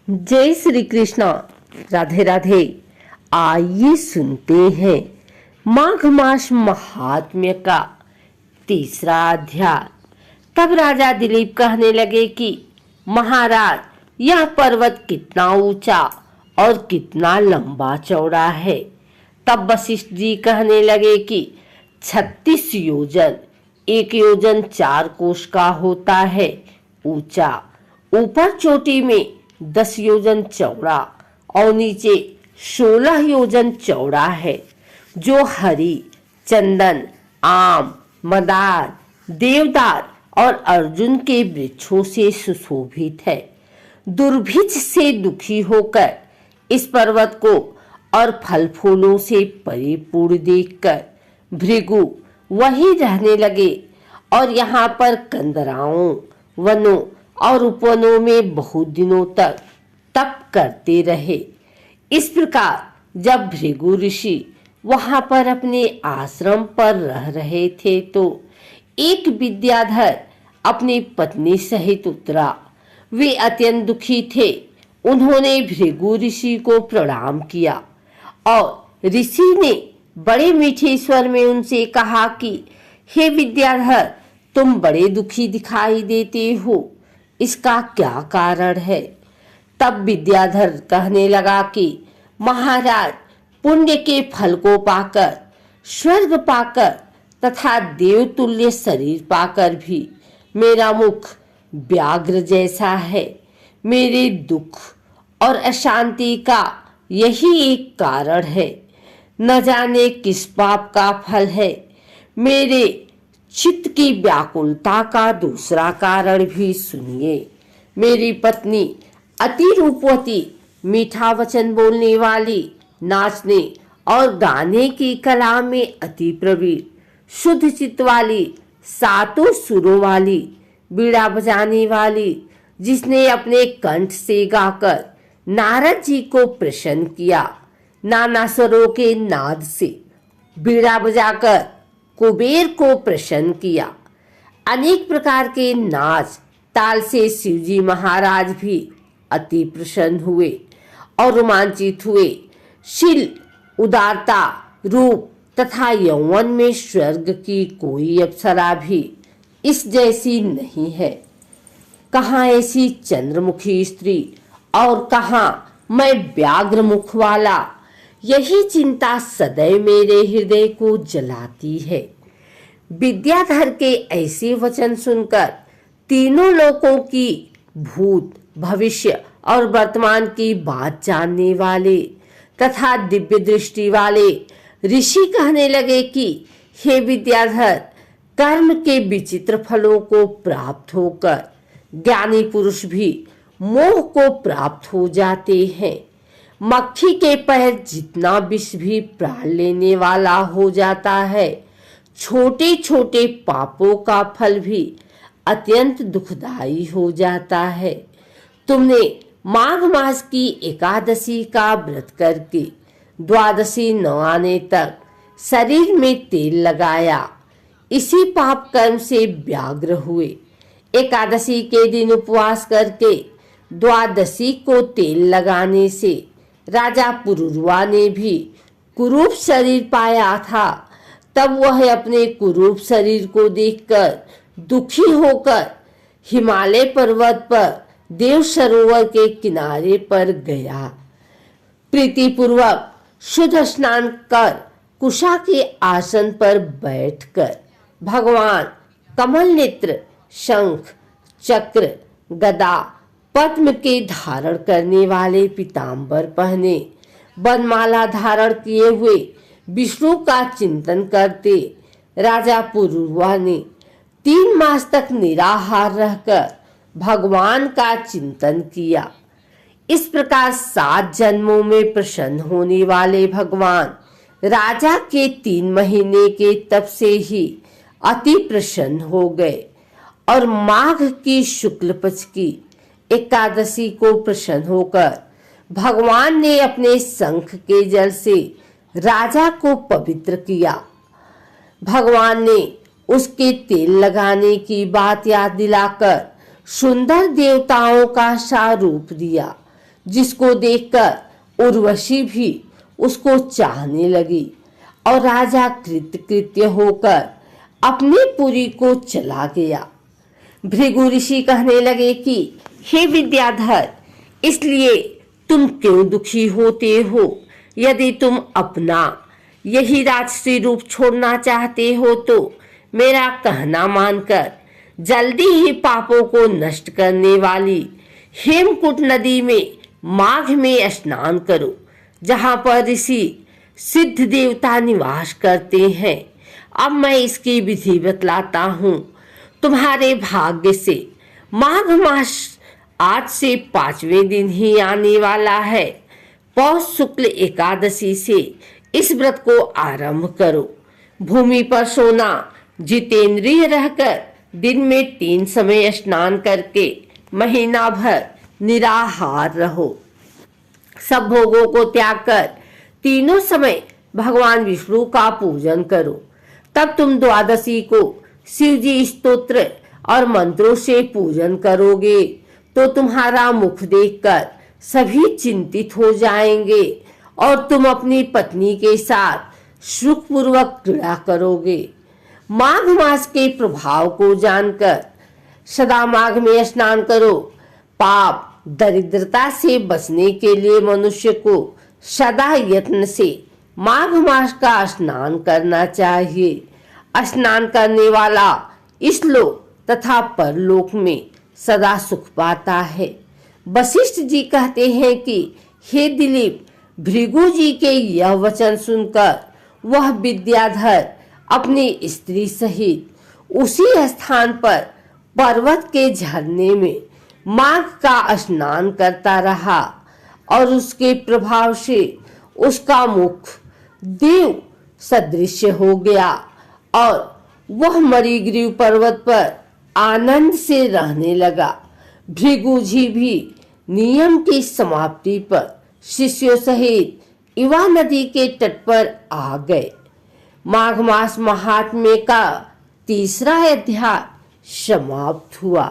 जय श्री कृष्णा, राधे राधे। आइए सुनते हैं माघ मास महात्म्य का तीसरा अध्याय। तब राजा दिलीप कहने लगे कि महाराज, यह पर्वत कितना ऊंचा और कितना लंबा चौड़ा है। तब वशिष्ठ जी कहने लगे कि 36 योजन, 1 योजन 4 कोस का होता है ऊंचा। ऊपर चोटी में 10 योजन चौड़ा और नीचे 16 योजन चौड़ा है, जो हरी, चंदन, आम, मदार, देवदार और अर्जुन के वृक्षों से सुशोभित है। दुर्भिक्ष से दुखी होकर इस पर्वत को और फल फूलों से परिपूर्ण देखकर भृगु वहीं रहने लगे और यहाँ पर कंदराओं, वनों और उपवनों में बहुत दिनों तक तप करते रहे। इस प्रकार जब भृगु ऋषि वहां पर अपने आश्रम पर रह रहे थे तो एक विद्याधर अपनी पत्नी सहित उतरा। वे अत्यंत दुखी थे। उन्होंने भृगु ऋषि को प्रणाम किया और ऋषि ने बड़े मीठे स्वर में उनसे कहा कि हे विद्याधर, तुम बड़े दुखी दिखाई देते हो, इसका क्या कारण है? तब विद्याधर कहने लगा कि महाराज, पुण्य के फल को पाकर, स्वर्ग पाकर तथा देवतुल्य शरीर पाकर भी मेरा मुख व्याघ्र जैसा है। मेरे दुख और अशांति का यही एक कारण है। न जाने किस पाप का फल है। मेरे चित्त की व्याकुलता का दूसरा कारण भी सुनिए। मेरी पत्नी अति रूपवती, मीठा वचन बोलने वाली, नाचने और गाने की कला में अति प्रवीण, शुद्ध चित्त वाली, 7 सुरों वाली, बीड़ा बजाने वाली, जिसने अपने कंठ से गाकर नारद जी को प्रसन्न किया, नाना स्वरों के नाद से बीड़ा बजाकर कुबेर को प्रसन्न किया, अनेक प्रकार के नाच ताल से शिवजी महाराज भी अति प्रसन्न हुए और रोमांचित हुए। शील, उदारता, रूप तथा यौवन में स्वर्ग की कोई अप्सरा भी इस जैसी नहीं है। कहाँ ऐसी चंद्रमुखी स्त्री और कहाँ मैं व्याघ्र मुख वाला, यही चिंता सदैव मेरे हृदय को जलाती है। विद्याधर के ऐसे वचन सुनकर तीनों लोकों की, भूत, भविष्य और वर्तमान की बात जानने वाले तथा दिव्य दृष्टि वाले ऋषि कहने लगे कि हे विद्याधर, कर्म के विचित्र फलों को प्राप्त होकर ज्ञानी पुरुष भी मोह को प्राप्त हो जाते हैं। मक्खी के पैर जितना विष भी प्राण लेने वाला हो जाता है, छोटे छोटे पापों का फल भी अत्यंत दुखदायी हो जाता है। तुमने माघ मास की एकादशी का व्रत करके द्वादशी न आने तक शरीर में तेल लगाया, इसी पाप कर्म से व्याग्र हुए। एकादशी के दिन उपवास करके द्वादशी को तेल लगाने से राजा पुरुरवा ने भी कुरूप शरीर पाया था। तब वह अपने कुरूप शरीर को देखकर दुखी होकर हिमालय पर्वत पर देव सरोवर के किनारे पर गया। प्रीतिपूर्वक शुद्ध स्नान कर कुशा के आसन पर बैठकर भगवान कमल नेत्र, शंख, चक्र, गदा, पद्म के धारण करने वाले पीतांबर पहने, वनमाला धारण किए हुए विष्णु का चिंतन करते राजा पुरुरवा ने 3 मास तक निराहार रहकर भगवान का चिंतन किया। इस प्रकार 7 जन्मों में प्रसन्न होने वाले भगवान राजा के 3 महीने के तप से ही अति प्रसन्न हो गए और माघ की शुक्ल पक्ष की एकादशी को प्रसन्न होकर भगवान ने अपने शंख के जल से राजा को पवित्र किया। भगवान ने उसके तेल लगाने की बात याद दिलाकर सुंदर देवताओं का सा रूप दिया, जिसको देखकर उर्वशी भी उसको चाहने लगी और राजा कृतकृत्य होकर अपनी पुरी को चला गया। भृगु ऋषि कहने लगे कि हे विद्याधर, इसलिए तुम क्यों दुखी होते हो? यदि तुम अपना यही राजसी रूप छोड़ना चाहते हो तो मेरा कहना मानकर जल्दी ही पापों को नष्ट करने वाली हेमकूट नदी में माघ में स्नान करो, जहां पर ऋषि सिद्ध देवता निवास करते हैं। अब मैं इसकी विधि बतलाता हूँ। तुम्हारे भाग्य से माघ मास आज से 5वें दिन ही आने वाला है। पौष शुक्ल एकादशी से इस व्रत को आरंभ करो। भूमि पर सोना, जितेंद्रिय रहकर दिन में 3 समय स्नान करके महीना भर निराहार रहो। सब भोगों को त्याग कर तीनों समय भगवान विष्णु का पूजन करो। तब तुम द्वादशी को शिव जी स्तोत्र और मंत्रों से पूजन करोगे तो तुम्हारा मुख देखकर सभी चिंतित हो जाएंगे और तुम अपनी पत्नी के साथ सुखपूर्वक क्रीड़ा करोगे। माघ मास के प्रभाव को जानकर सदा माघ में स्नान करो। पाप दरिद्रता से बचने के लिए मनुष्य को सदा यत्न से माघ मास का स्नान करना चाहिए। स्नान करने वाला इस लोक तथा परलोक में सदा सुख पाता है। वशिष्ठ जी कहते हैं कि हे दिलीप, भृगु जी के यह वचन सुनकर वह विद्याधर अपनी स्त्री सहित उसी स्थान पर पर्वत के झरने में माघ का स्नान करता रहा और उसके प्रभाव से उसका मुख देव सदृश हो गया और वह मरीग्रीव पर्वत पर आनंद से रहने लगा। भृगु जी भी नियम की समाप्ति पर शिष्यों सहित इवा नदी के तट पर आ गए। माघ मास महात्म्य का 3रा अध्याय समाप्त हुआ।